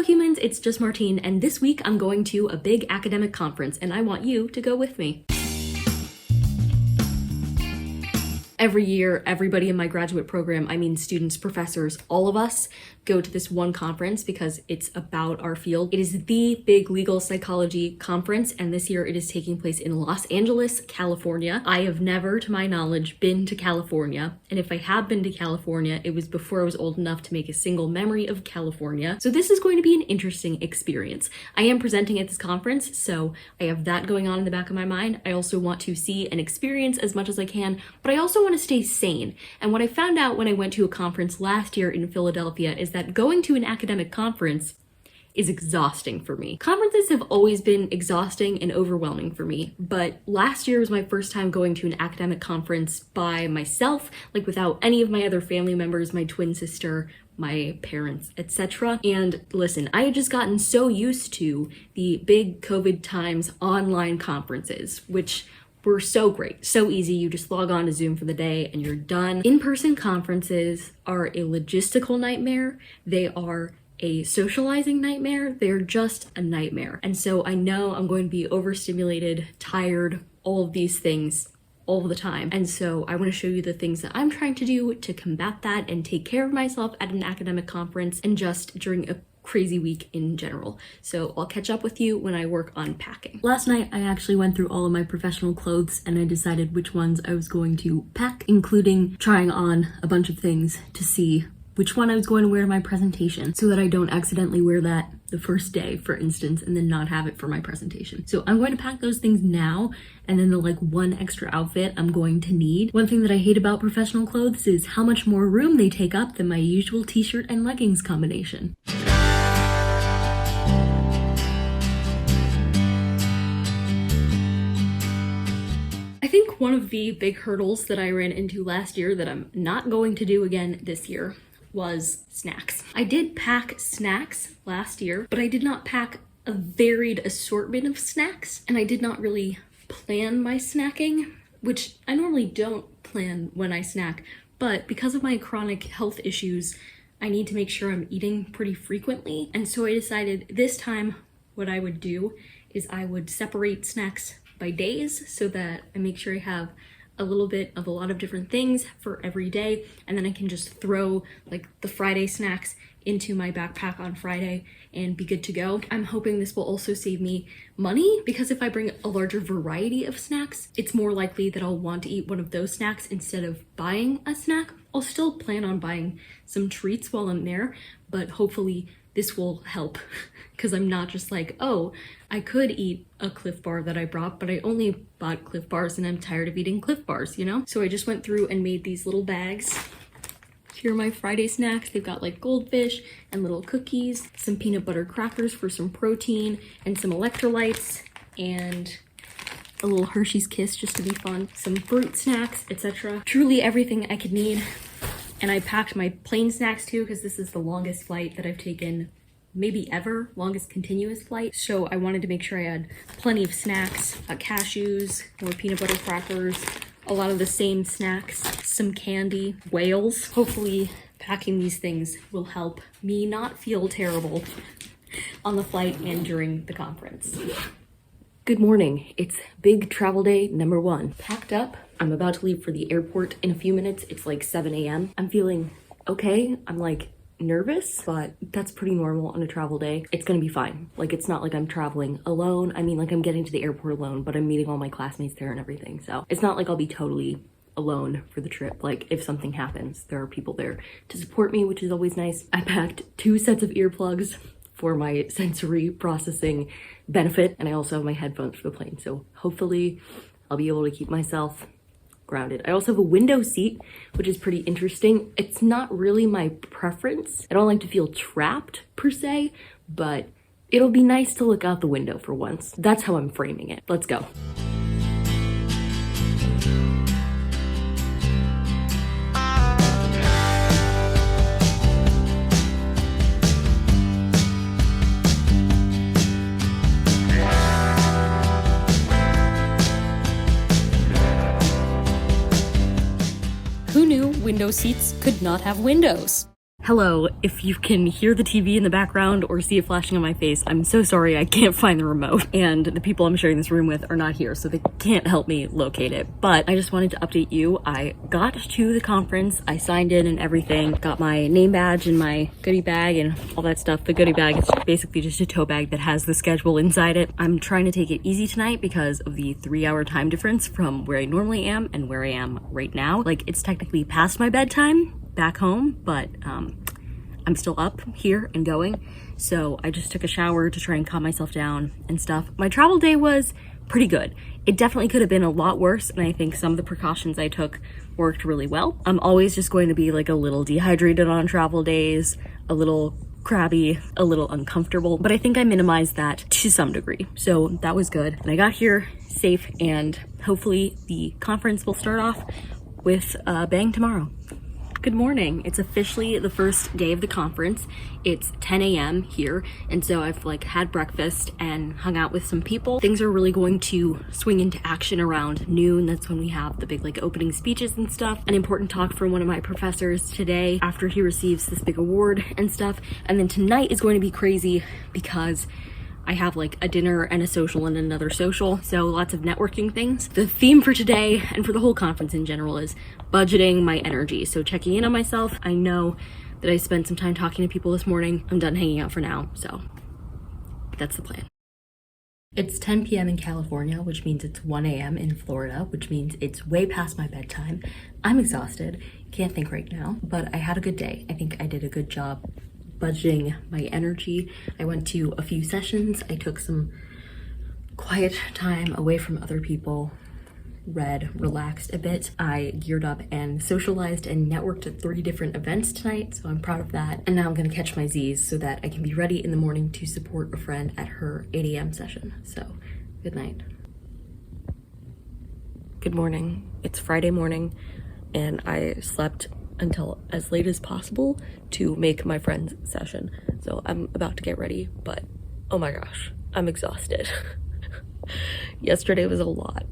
humans, it's just Martine, and this week I'm going to a big academic conference, and I want you to go with me. Every year, everybody in my graduate program, I mean students, professors, all of us go to this one conference because it's about our field. It is the big legal psychology conference, and this year it is taking place in Los Angeles, California. I have never, to my knowledge, been to California, and if I have been to California, it was before I was old enough to make a single memory of California. So this is going to be an interesting experience. I am presenting at this conference, so I have that going on in the back of my mind. I also want to see and experience as much as I can, but I also want to stay sane. And what I found out when I went to a conference last year in Philadelphia is that going to an academic conference is exhausting for me. Conferences have always been exhausting and overwhelming for me, but last year was my first time going to an academic conference by myself, like without any of my other family members, my twin sister, my parents, etc. And listen, I had just gotten so used to the big COVID times online conferences, which were so great, so easy. You just log on to Zoom for the day and you're done. In-person conferences are a logistical nightmare. They are a socializing nightmare. They're just a nightmare. And so I know I'm going to be overstimulated, tired, all of these things all the time. And so I want to show you the things that I'm trying to do to combat that and take care of myself at an academic conference and just during a crazy week in general. So I'll catch up with you when I work on packing. Last night, I actually went through all of my professional clothes and I decided which ones I was going to pack, including trying on a bunch of things to see which one I was going to wear to my presentation so that I don't accidentally wear that the first day, for instance, and then not have it for my presentation. So I'm going to pack those things now, and then the one extra outfit I'm going to need. One thing that I hate about professional clothes is how much more room they take up than my usual t-shirt and leggings combination. I think one of the big hurdles that I ran into last year that I'm not going to do again this year was snacks. I did pack snacks last year, but I did not pack a varied assortment of snacks, and I did not really plan my snacking, which I normally don't plan when I snack, but because of my chronic health issues, I need to make sure I'm eating pretty frequently, and so I decided this time what I would do is I would separate snacks by days so that I make sure I have a little bit of a lot of different things for every day, and then I can just throw the Friday snacks into my backpack on Friday and be good to go. I'm hoping this will also save me money because if I bring a larger variety of snacks, it's more likely that I'll want to eat one of those snacks instead of buying a snack. I'll still plan on buying some treats while I'm there, but hopefully this will help because I'm not just oh, I could eat a Cliff Bar that I brought, but I only bought Cliff Bars and I'm tired of eating Cliff Bars, you know? So I just went through and made these little bags. Here are my Friday snacks. They've got goldfish and little cookies, some peanut butter crackers for some protein, and some electrolytes, and a little Hershey's Kiss just to be fun, some fruit snacks, etc. Truly everything I could need. And I packed my plane snacks too because this is the longest flight that I've taken maybe ever, longest continuous flight. So I wanted to make sure I had plenty of snacks, cashews, more peanut butter crackers, a lot of the same snacks, some candy, whales. Hopefully packing these things will help me not feel terrible on the flight and during the conference. Good morning. It's big travel day number 1. Packed up. I'm about to leave for the airport in a few minutes. It's 7 a.m. I'm feeling okay. I'm nervous, but that's pretty normal on a travel day. It's gonna be fine. It's not like I'm traveling alone. I mean, I'm getting to the airport alone, but I'm meeting all my classmates there and everything. So it's not like I'll be totally alone for the trip. If something happens, there are people there to support me, which is always nice. I packed 2 sets of earplugs for my sensory processing benefit, and I also have my headphones for the plane. So hopefully I'll be able to keep myself grounded. I also have a window seat, which is pretty interesting. It's not really my preference. I don't like to feel trapped per se, but it'll be nice to look out the window for once. That's how I'm framing it. Let's go. Who knew window seats could not have windows? Hello, if you can hear the TV in the background or see it flashing on my face, I'm so sorry I can't find the remote, and the people I'm sharing this room with are not here, so they can't help me locate it. But I just wanted to update you. I got to the conference, I signed in and everything, got my name badge and my goodie bag and all that stuff. The goodie bag is basically just a tote bag that has the schedule inside it. I'm trying to take it easy tonight because of the 3-hour time difference from where I normally am and where I am right now. Like, it's technically past my bedtime back home, but I'm still up here and going. So I just took a shower to try and calm myself down and stuff. My travel day was pretty good. It definitely could have been a lot worse, and I think some of the precautions I took worked really well. I'm always just going to be like a little dehydrated on travel days, a little crabby, a little uncomfortable, but I think I minimized that to some degree. So that was good. And I got here safe, and hopefully the conference will start off with a bang tomorrow. Good morning. It's officially the first day of the conference. It's 10 a.m. here, and so I've had breakfast and hung out with some people. Things are really going to swing into action around noon. That's when we have the big opening speeches and stuff. An important talk from one of my professors today after he receives this big award and stuff. And then tonight is going to be crazy because I have a dinner and a social and another social, so lots of networking things. The theme for today and for the whole conference in general is budgeting my energy. So checking in on myself. I know that I spent some time talking to people this morning. I'm done hanging out for now, so that's the plan. It's 10 p.m. in California, which means it's 1 a.m. in Florida, which means it's way past my bedtime. I'm exhausted, can't think right now, but I had a good day. I think I did a good job budgeting my energy. I went to a few sessions. I took some quiet time away from other people, read, relaxed a bit. I geared up and socialized and networked at 3 different events tonight, so I'm proud of that. And now I'm gonna catch my Z's so that I can be ready in the morning to support a friend at her 8 a.m. session. So, good night. Good morning. It's Friday morning, and I slept until as late as possible to make my friend's session. So I'm about to get ready, but oh my gosh, I'm exhausted. Yesterday was a lot.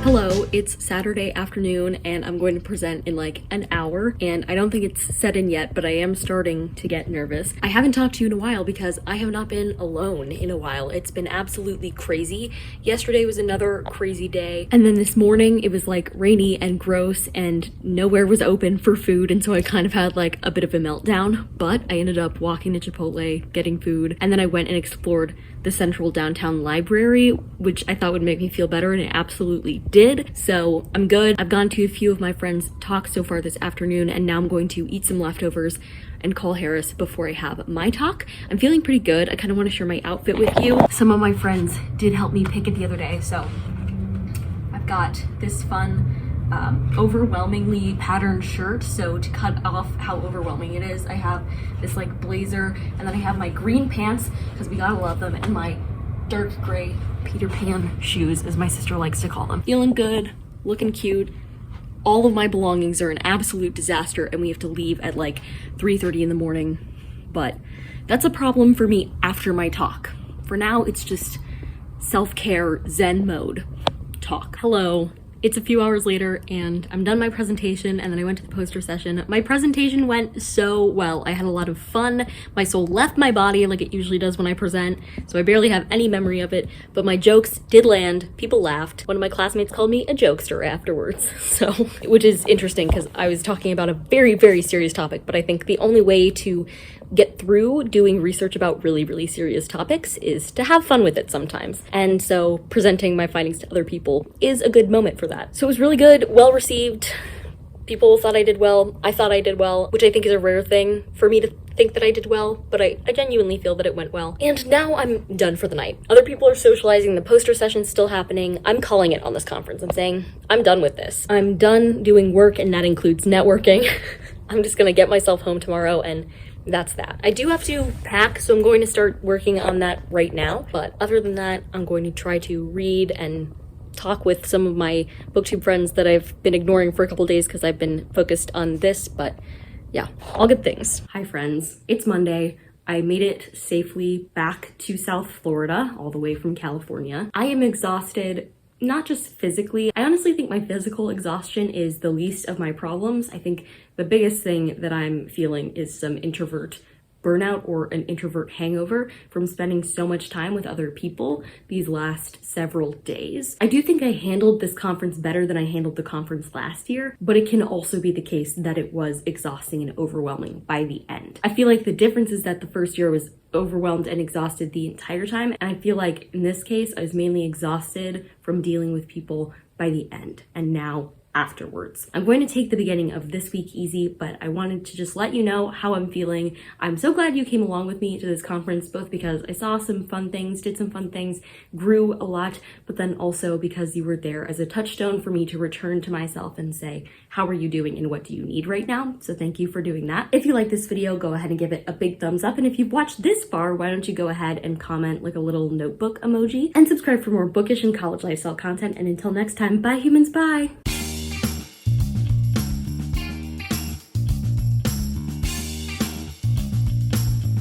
Hello, it's Saturday afternoon and I'm going to present in an hour, and I don't think it's set in yet, but I am starting to get nervous. I haven't talked to you in a while because I have not been alone in a while. It's been absolutely crazy. Yesterday was another crazy day, and then this morning it was rainy and gross and nowhere was open for food, and so I kind of had a bit of a meltdown, but I ended up walking to Chipotle, getting food, and then I went and explored the central downtown library, which I thought would make me feel better, and it absolutely did. So I'm good. I've gone to a few of my friends' talks so far this afternoon, and now I'm going to eat some leftovers and call Harris before I have my talk. I'm feeling pretty good. I kind of want to share my outfit with you. Some of my friends did help me pick it the other day, so I've got this fun overwhelmingly patterned shirt. So to cut off how overwhelming it is, I have this blazer, and then I have my green pants because we gotta love them, and my dark gray Peter Pan shoes, as my sister likes to call them. Feeling good, looking cute. All of my belongings are an absolute disaster, and we have to leave at 3:30 in the morning, but that's a problem for me after my talk. For now, it's just self-care Zen mode talk. Hello. It's a few hours later and I'm done my presentation, and then I went to the poster session. My presentation went so well. I had a lot of fun. My soul left my body like it usually does when I present, so I barely have any memory of it, but my jokes did land. People laughed. One of my classmates called me a jokester afterwards, so, which is interesting because I was talking about a very, very serious topic, but I think the only way to get through doing research about really, really serious topics is to have fun with it sometimes. And so presenting my findings to other people is a good moment for that. So it was really good, well received. People thought I did well. I thought I did well, which I think is a rare thing for me to think that I did well, but I genuinely feel that it went well. And now I'm done for the night. Other people are socializing, the poster session's still happening. I'm calling it on this conference. I'm saying, I'm done with this. I'm done doing work, and that includes networking. I'm just gonna get myself home tomorrow and that's that. I do have to pack, so I'm going to start working on that right now. But other than that, I'm going to try to read and talk with some of my booktube friends that I've been ignoring for a couple days because I've been focused on this. But yeah, all good things. Hi friends, it's Monday. I made it safely back to South Florida, all the way from California. I am exhausted, not just physically. I honestly think my physical exhaustion is the least of my problems. I think the biggest thing that I'm feeling is some introvert burnout or an introvert hangover from spending so much time with other people these last several days. I do think I handled this conference better than I handled the conference last year, but it can also be the case that it was exhausting and overwhelming by the end. I feel like the difference is that the first year was overwhelmed and exhausted the entire time, and I feel like in this case I was mainly exhausted from dealing with people by the end, and now afterwards. I'm going to take the beginning of this week easy, but I wanted to just let you know how I'm feeling. I'm so glad you came along with me to this conference, both because I saw some fun things, did some fun things, grew a lot, but then also because you were there as a touchstone for me to return to myself and say, how are you doing and what do you need right now? So thank you for doing that. If you like this video, go ahead and give it a big thumbs up. And if you've watched this far, why don't you go ahead and comment like a little notebook emoji and subscribe for more bookish and college lifestyle content. And until next time, bye humans, bye.